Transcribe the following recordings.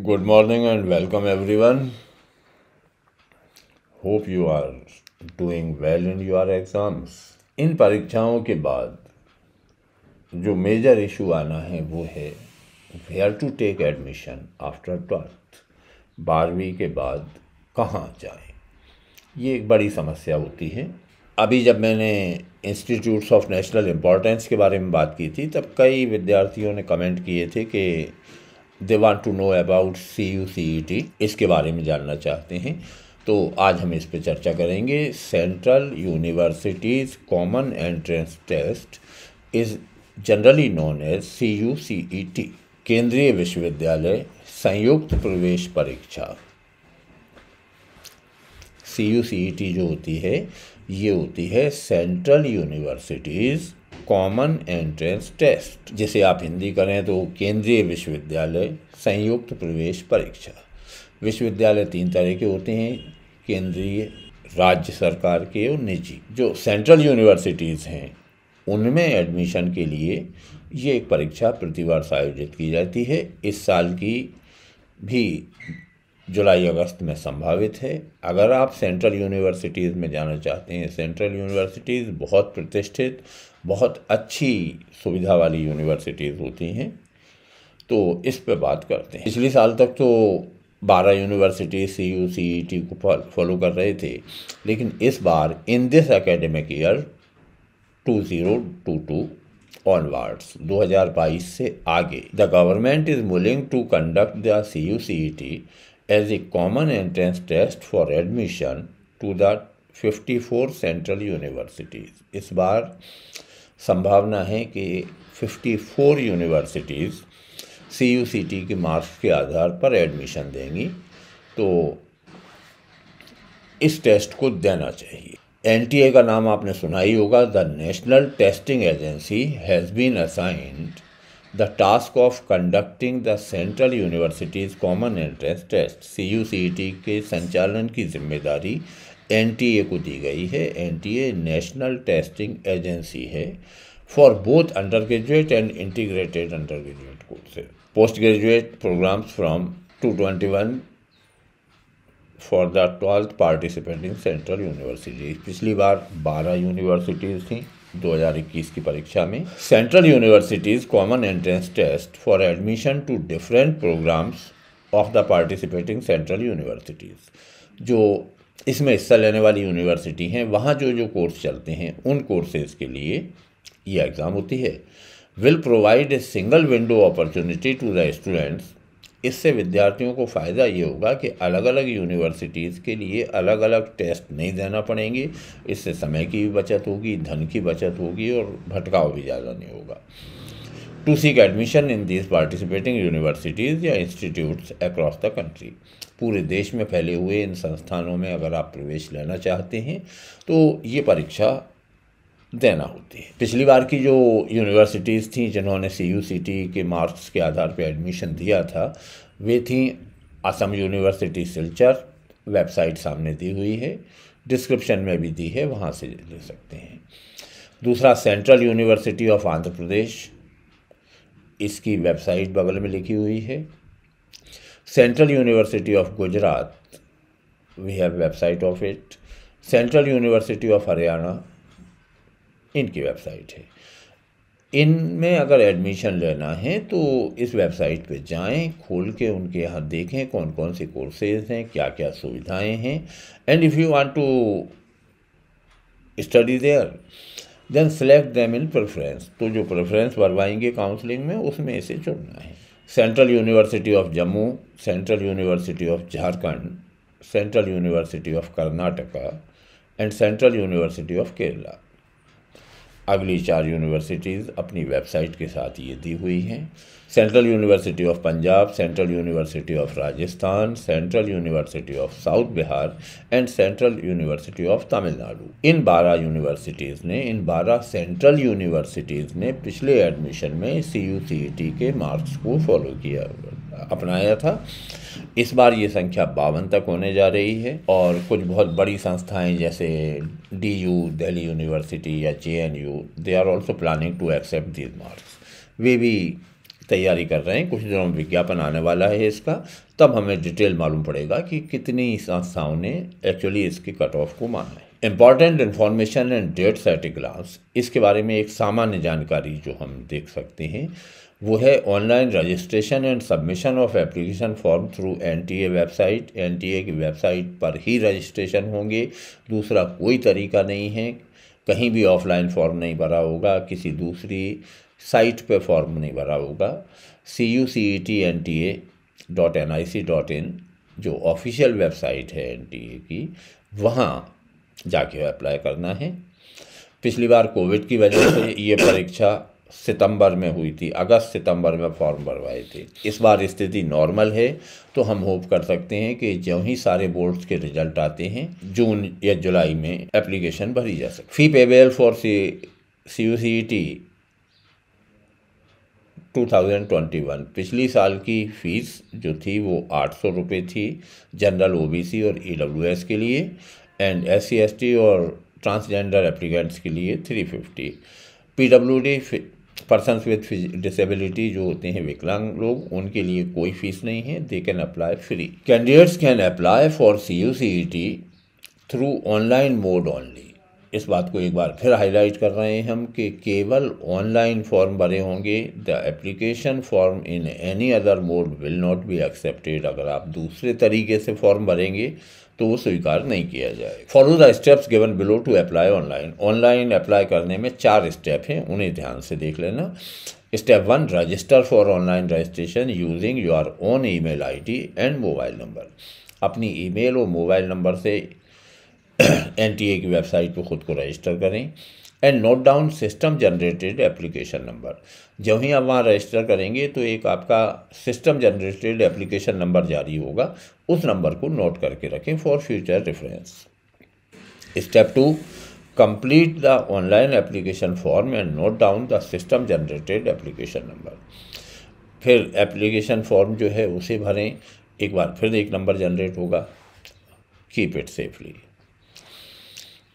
Good morning and welcome everyone. Hope you are doing well in your exams. इन परीक्षाओं के बाद जो major issue आना है वो है where to take admission after 12th। 12वीं के बाद कहाँ जाएं, ये एक बड़ी समस्या होती है। अभी जब मैंने इंस्टीट्यूट्स ऑफ नेशनल इम्पोर्टेंस के बारे में बात की थी तब कई विद्यार्थियों ने कमेंट किए थे कि they want to know about CUCET, इसके बारे में जानना चाहते हैं। तो आज हम इस पे चर्चा करेंगे। Central universities common entrance test is generally known as CUCET, केंद्रीय विश्वविद्यालय संयुक्त प्रवेश परीक्षा। CUCET जो होती है ये होती है central universities common entrance test, जिसे आप हिंदी करें तो केंद्रीय विश्वविद्यालय संयुक्त प्रवेश परीक्षा। विश्वविद्यालय 3 तरह के होते हैं, केंद्रीय, राज्य सरकार के और निजी। जो सेंट्रल यूनिवर्सिटीज़ हैं उनमें एडमिशन के लिए ये एक परीक्षा प्रतिवर्ष आयोजित की जाती है। इस साल की भी जुलाई अगस्त में संभावित है। अगर आप सेंट्रल यूनिवर्सिटीज़ में जाना चाहते हैं, सेंट्रल यूनिवर्सिटीज़ बहुत प्रतिष्ठित, बहुत अच्छी सुविधा वाली यूनिवर्सिटीज़ होती हैं, तो इस पे बात करते हैं। पिछले साल तक तो 12 यूनिवर्सिटी CUCET को फॉलो कर रहे थे, लेकिन इस बार in this academic year 2022 onwards, 2022 से आगे, the government is willing to conduct the CUCET as a common entrance test for admission to the 54 central universities. इस बार संभावना है कि 54 यूनिवर्सिटीज़ CUCET के मार्क्स के आधार पर एडमिशन देंगी, तो इस टेस्ट को देना चाहिए। NTA का नाम आपने सुना ही होगा। The national testing agency has been assigned the task of conducting the central universities common entrance test. CUCET के संचालन की जिम्मेदारी NTA को दी गई है। NTA नेशनल टेस्टिंग एजेंसी है for both undergraduate and integrated undergraduate courses, postgraduate programmes from 221 for the 12th participating central universities. पिछली बार 12 यूनिवर्सिटीज़ थी 2021 की परीक्षा में। Central universities common entrance test for admission to different programmes of the participating central universities, जो इसमें हिस्सा लेने वाली यूनिवर्सिटी हैं, वहाँ जो जो कोर्स चलते हैं उन कोर्सेज़ के लिए ये एग्ज़ाम होती है। Will provide a single window opportunity to the students. इससे विद्यार्थियों को फ़ायदा ये होगा कि अलग अलग यूनिवर्सिटीज़ के लिए अलग अलग टेस्ट नहीं देना पड़ेंगे। इससे समय की भी बचत होगी, धन की बचत होगी और भटकाव भी ज़्यादा नहीं होगा। To seek admission in this participating universities या इंस्टीट्यूट्स अक्रॉस द कंट्री। पूरे देश में फैले हुए इन संस्थानों में अगर आप प्रवेश लेना चाहते हैं तो ये परीक्षा देना होती है। पिछली बार की जो यूनिवर्सिटीज़ थी जिन्होंने CUCET के मार्क्स के आधार पर एडमिशन दिया था वे थी असम यूनिवर्सिटी सिलचर, वेबसाइट सामने दी हुई है, डिस्क्रिप्शन में भी दी है, वहाँ से ले सकते हैं। दूसरा central university of Andhra Pradesh, इसकी वेबसाइट बगल में लिखी हुई है। Central university of Gujarat, we have website of it. Central university of Haryana, इनकी वेबसाइट है। इनमें अगर एडमिशन लेना है तो इस वेबसाइट पे जाएं, खोल के उनके यहाँ देखें कौन कौन से कोर्सेज हैं, क्या क्या सुविधाएं हैं। And if you want to study there then select them in preference. तो जो प्रेफरेंस भरवाएंगे काउंसलिंग में उसमें इसे चुनना है। Central university of Jammu, central university of Jharkhand, central university of Karnataka and central university of Kerala. अगली 4 यूनिवर्सिटीज़ अपनी वेबसाइट के साथ ये दी हुई हैं। Central university of Punjab, central university of Rajasthan, central university of south Bihar and central university of Tamil Nadu. In 12 universities ने, इन 12 central universities ने पिछले एडमिशन में CUCET के मार्क्स को फॉलो किया, अपनाया था। इस बार ये संख्या 52 तक होने जा रही है और कुछ बहुत बड़ी संस्थाएं जैसे DU, दिल्ली यूनिवर्सिटी या JNU, they are also planning to accept these marks. वे भी तैयारी कर रहे हैं, कुछ दिनों में विज्ञापन आने वाला है इसका, तब हमें डिटेल मालूम पड़ेगा कि कितनी संस्थाओं ने एक्चुअली इसके कट ऑफ को माना है। Important information and dates at a glance, इसके बारे में एक सामान्य जानकारी जो हम देख सकते हैं वो है online registration and submission of application form through NTA website. NTA की वेबसाइट पर ही रजिस्ट्रेशन होंगे, दूसरा कोई तरीका नहीं है। कहीं भी ऑफलाइन फॉर्म नहीं भरा होगा, किसी दूसरी साइट पे फॉर्म नहीं भरा होगा। CUCET.NTA.nic.in जो ऑफिशियल वेबसाइट है NTA की, वहाँ जाके अप्लाई करना है। पिछली बार कोविड की वजह से ये परीक्षा सितंबर में हुई थी, अगस्त सितंबर में फॉर्म भरवाए थे। इस बार स्थिति नॉर्मल है, तो हम होप कर सकते हैं कि जो ही सारे बोर्ड्स के रिजल्ट आते हैं जून या जुलाई में एप्लीकेशन भरी जा सके। फी पेबल फॉर CUCET 2021, पिछली साल की फ़ीस जो थी वो 800 रुपये थी जनरल, OBC और EWS के लिए, एंड SC ST और ट्रांसजेंडर एप्लीकेंट्स के लिए 350। PWD पर्सनस विद डिसेबिलिटी जो होते हैं विकलांग लोग, उनके लिए कोई फीस नहीं है, they can apply free. Candidates can apply for CUCET through online mode only. इस बात को एक बार फिर हाईलाइट कर रहे हैं हम कि केवल ऑनलाइन फॉर्म भरे होंगे। The application form in any other mode will not be accepted. अगर आप दूसरे तरीके से फॉर्म भरेंगे तो वो स्वीकार नहीं किया जाए। Follow the steps given below to apply online. Online apply करने में 4 स्टेप हैं, उन्हें ध्यान से देख लेना। Step 1, register for online registration using your own email ID and mobile number. अपनी ईमेल और मोबाइल नंबर से NTA की वेबसाइट पर खुद को रजिस्टर करें। And note down system generated application number. जब ही आप वहाँ रजिस्टर करेंगे तो एक आपका सिस्टम जनरेटेड एप्लीकेशन नंबर जारी होगा, उस नंबर को नोट करके रखें for future reference. Step 2, complete the online application form and note down the system generated application number. फिर एप्लीकेशन फॉर्म जो है उसे भरें, एक बार फिर एक नंबर जनरेट होगा, keep it safely.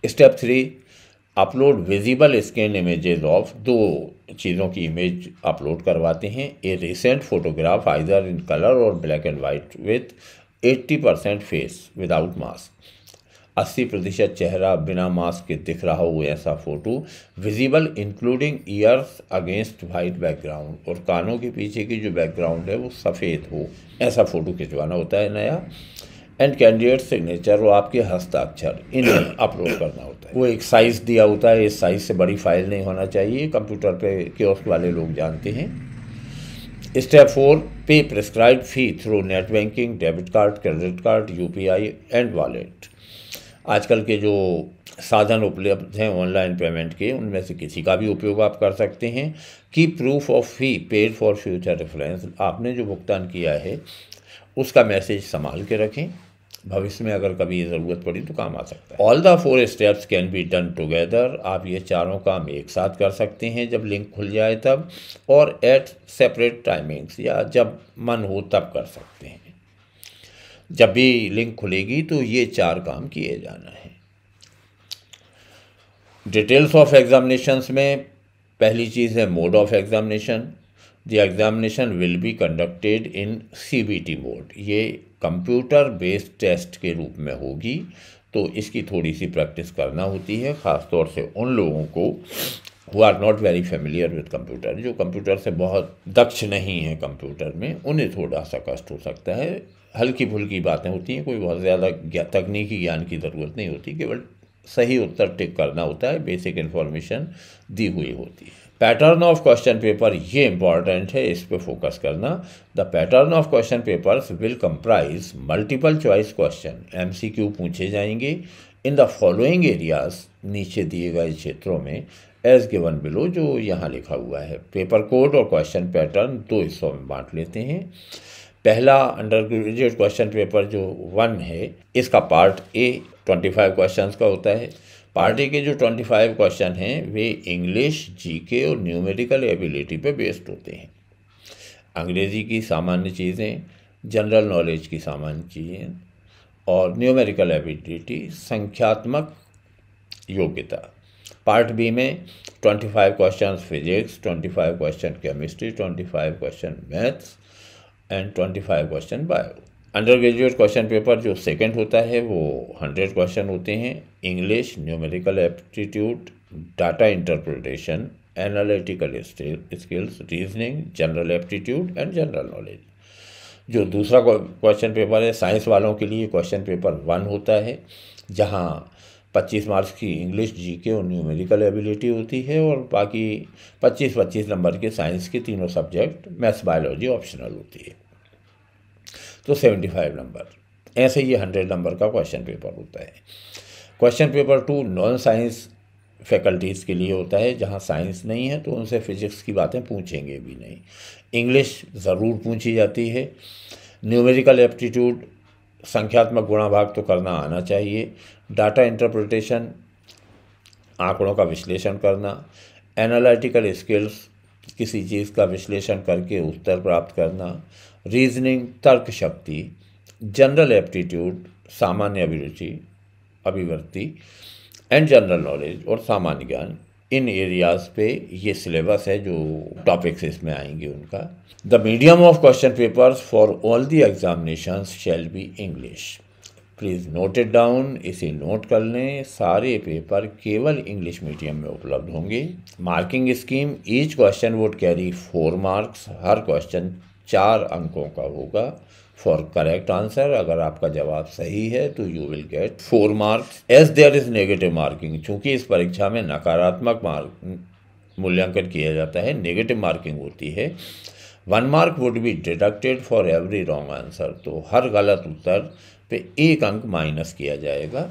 Step 3, upload visible scan images of. 2 चीज़ों की इमेज अपलोड करवाते हैं। A recent photograph either in colour or black and white with 80% face without mask. 80% चेहरा बिना मास्क के दिख रहा हो ऐसा photo. Visible including years against white background, और कानों के पीछे की जो बैकग्राउंड है वो सफ़ेद हो, ऐसा फ़ोटो खिंचवाना होता है नया। एंड कैंडिडेट सिग्नेचर और आपके हस्ताक्षर, इन्हें अपलोड करना होता है। वो एक साइज़ दिया होता है, इस साइज़ से बड़ी फाइल नहीं होना चाहिए, कंप्यूटर पे कियोस्क वाले लोग जानते हैं। स्टेप 4, पे prescribed fee through net banking, debit card, credit card, UPI and wallet. आजकल के जो साधन उपलब्ध हैं ऑनलाइन पेमेंट के, उनमें से किसी का भी उपयोग आप कर सकते हैं। की proof of fee paid for future reference. आपने जो भुगतान किया है उसका मैसेज संभाल के रखें, भविष्य में अगर कभी ज़रूरत पड़ी तो काम आ सकता है। All the 4 steps can be done together. आप ये चारों काम एक साथ कर सकते हैं जब लिंक खुल जाए तब, और एट सेपरेट टाइमिंग्स, या जब मन हो तब कर सकते हैं। जब भी लिंक खुलेगी तो ये 4 काम किए जाना है। डिटेल्स ऑफ एग्जामिनेशंस में पहली चीज़ है mode of examination. The examination will be conducted in CBT mode. ये कंप्यूटर बेस्ड टेस्ट के रूप में होगी, तो इसकी थोड़ी सी प्रैक्टिस करना होती है, ख़ास तौर से उन लोगों को who are not very familiar with computer, जो कंप्यूटर से बहुत दक्ष नहीं है कंप्यूटर में, उन्हें थोड़ा सा कष्ट हो सकता है। हल्की फुल्की बातें होती हैं, कोई बहुत ज़्यादा तकनीकी ज्ञान की ज़रूरत नहीं होती, केवल सही उत्तर टिक करना होता है, बेसिक इन्फॉर्मेशन दी हुई होती है। पैटर्न ऑफ क्वेश्चन पेपर, ये इंपॉर्टेंट है, इस पे फोकस करना। The pattern of question papers will comprise multiple choice question, MCQ पूछे जाएंगे इन द फॉलोइंग एरियाज, नीचे दिए गए क्षेत्रों में, एज गिवन बिलो, जो यहाँ लिखा हुआ है। पेपर कोड और क्वेश्चन पैटर्न 2 हिस्सों में बांट लेते हैं। पहला अंडर ग्रेजुएट क्वेश्चन पेपर जो 1 है, इसका पार्ट A 25 क्वेश्चंस का होता है। पार्ट ए के जो 25 क्वेश्चन हैं वे इंग्लिश, GK और न्यूमेरिकल एबिलिटी पे बेस्ड होते हैं। अंग्रेज़ी की सामान्य चीज़ें, जनरल नॉलेज की सामान्य चीज़ें, और न्यूमेरिकल एबिलिटी संख्यात्मक योग्यता। पार्ट बी में 25 question physics, 25 question chemistry, 25 question maths and 25 question bio. Under graduate question paper जो सेकंड होता है वो 100 क्वेश्चन होते हैं। English, numerical aptitude, data interpretation, analytical skills, reasoning, general aptitude and general knowledge. जो दूसरा क्वेश्चन पेपर है साइंस वालों के लिए क्वेश्चन पेपर 1 होता है, जहां 25 मार्क्स की इंग्लिश, जीके और न्यूमेरिकल एबिलिटी होती है और बाकी 25-25 नंबर के साइंस के तीनों सब्जेक्ट, मैथ्स, बायोलॉजी ऑप्शनल होती है, तो 75 नंबर। ऐसे ये 100 नंबर का क्वेश्चन पेपर होता है। Question paper 2 non science faculties के लिए होता है, जहाँ साइंस नहीं है तो उनसे फिजिक्स की बातें पूछेंगे भी नहीं। इंग्लिश ज़रूर पूछी जाती है। न्यूमेरिकल एप्टीट्यूड, संख्यात्मक गुणा भाग तो करना आना चाहिए। डाटा इंटरप्रिटेशन, आंकड़ों का विश्लेषण करना। एनालिटिकल स्किल्स, किसी चीज़ का विश्लेषण करके उत्तर प्राप्त करना। रीजनिंग, तर्क शक्ति। जनरल एप्टीट्यूड, सामान्य अभिवृत्ति एंड जनरल नॉलेज और सामान्य ज्ञान। इन एरियाज़ पे ये सिलेबस है, जो टॉपिक्स इसमें आएंगे उनका। The medium of question papers for all the examinations shall be English. Please note it down, इसे नोट कर लें। सारे पेपर केवल इंग्लिश मीडियम में उपलब्ध होंगे। Marking scheme, each question would carry 4 marks. Her question 4 अंकों का होगा। फॉर करेक्ट आंसर, अगर आपका जवाब सही है तो you will get 4 marks. As there is negative marking, चूंकि इस परीक्षा में नकारात्मक मूल्यांकन किया जाता है, नेगेटिव मार्किंग होती है। 1 Mark would be deducted for every wrong answer, तो हर गलत उत्तर पे 1 अंक माइनस किया जाएगा,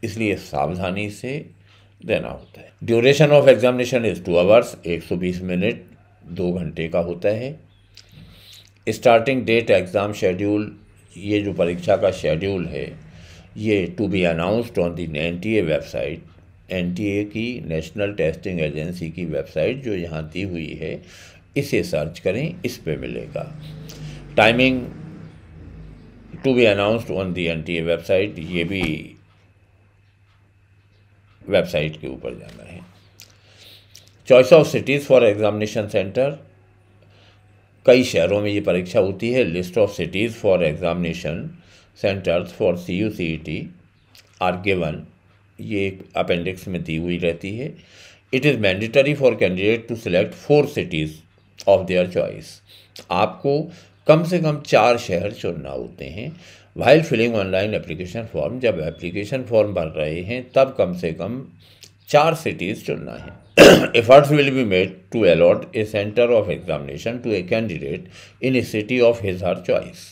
इसलिए सावधानी से देना होता है। Duration of examination is 2 hours, 120 minute, 2 घंटे का होता है। स्टार्टिंग डेट, एग्ज़ाम शेड्यूल, ये जो परीक्षा का शेड्यूल है ये to be announced on the NTA website. NTA की, नेशनल टेस्टिंग एजेंसी की वेबसाइट जो यहाँ दी हुई है, इसे सर्च करें, इस पे मिलेगा। Timing to be announced on the NTA website, ये भी वेबसाइट के ऊपर जाना है। Choice of cities for examination centre, कई शहरों में ये परीक्षा होती है। List of cities for examination centres for CUCET are given, ये एक अपेंडिक्स में दी हुई रहती है। It is mandatory for candidate to select 4 cities of their choice. आपको कम से कम 4 शहर चुनना होते हैं। While filling online application form, जब एप्लीकेशन फॉर्म भर रहे हैं तब कम से कम 4 सिटीज़ चुनना है। Efforts will be made to allot a center of examination to a candidate in a city of his or her choice.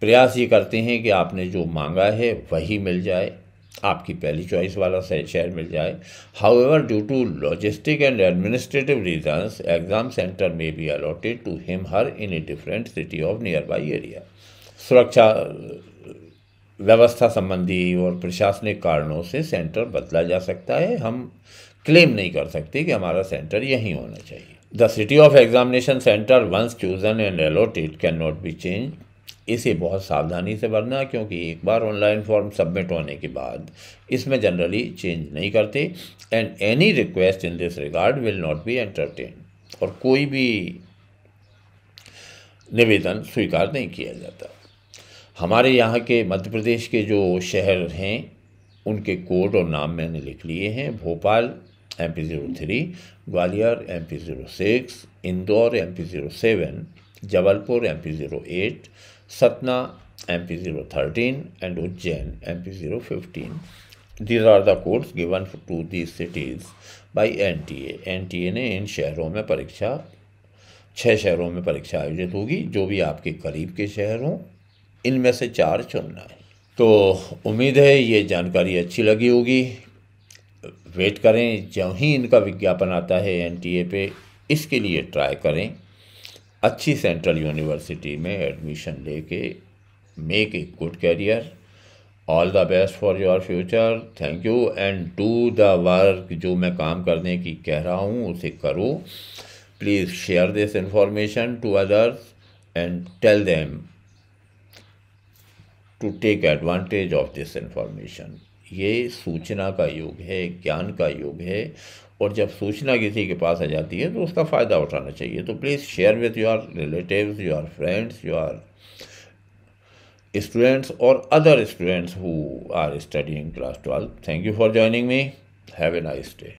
प्रयास ये करते हैं कि आपने जो मांगा है वही मिल जाए, आपकी पहली चॉइस वाला शहर मिल जाए। However, due to logistic and administrative reasons, exam center may be allotted to him or her in a different city of nearby area. सुरक्षा व्यवस्था संबंधी और प्रशासनिक कारणों से सेंटर बदला जा सकता है। हम क्लेम नहीं कर सकते कि हमारा सेंटर यहीं होना चाहिए। The city of examination centre once chosen and allotted cannot be change. इसे बहुत सावधानी से भरना, क्योंकि एक बार ऑनलाइन फॉर्म सबमिट होने के बाद इसमें जनरली चेंज नहीं करते। And any request in this regard will not be entertain, और कोई भी निवेदन स्वीकार नहीं किया जाता। हमारे यहाँ के मध्य प्रदेश के जो शहर हैं उनके कोड और नाम मैंने लिख लिए हैं। Bhopal MP03, Gwalior MP06, Indore MP07, Jabalpur MP08, Satna MP013 and Ujjain MP015. These are the codes given to these cities by NTA. NTA ने इन शहरों में परीक्षा, 6 शहरों में परीक्षा आयोजित होगी। जो भी आपके करीब के शहर हों, इनमें से 4 चुनना है। तो उम्मीद है ये जानकारी अच्छी लगी होगी। वेट करें, जब ही इनका विज्ञापन आता है NTA पे, इसके लिए ट्राई करें। अच्छी सेंट्रल यूनिवर्सिटी में एडमिशन लेके make a good career. All the best for your future. Thank you and do the work. जो मैं काम करने की कह रहा हूँ उसे करो। Please share this information to others and tell them to take advantage of this information. ये सूचना का युग है, ज्ञान का युग है, और जब सूचना किसी के पास आ जाती है तो उसका फ़ायदा उठाना चाहिए। तो please share with your relatives, your friends, your students or other students who are studying class 12. Thank you for joining me. Have a nice day.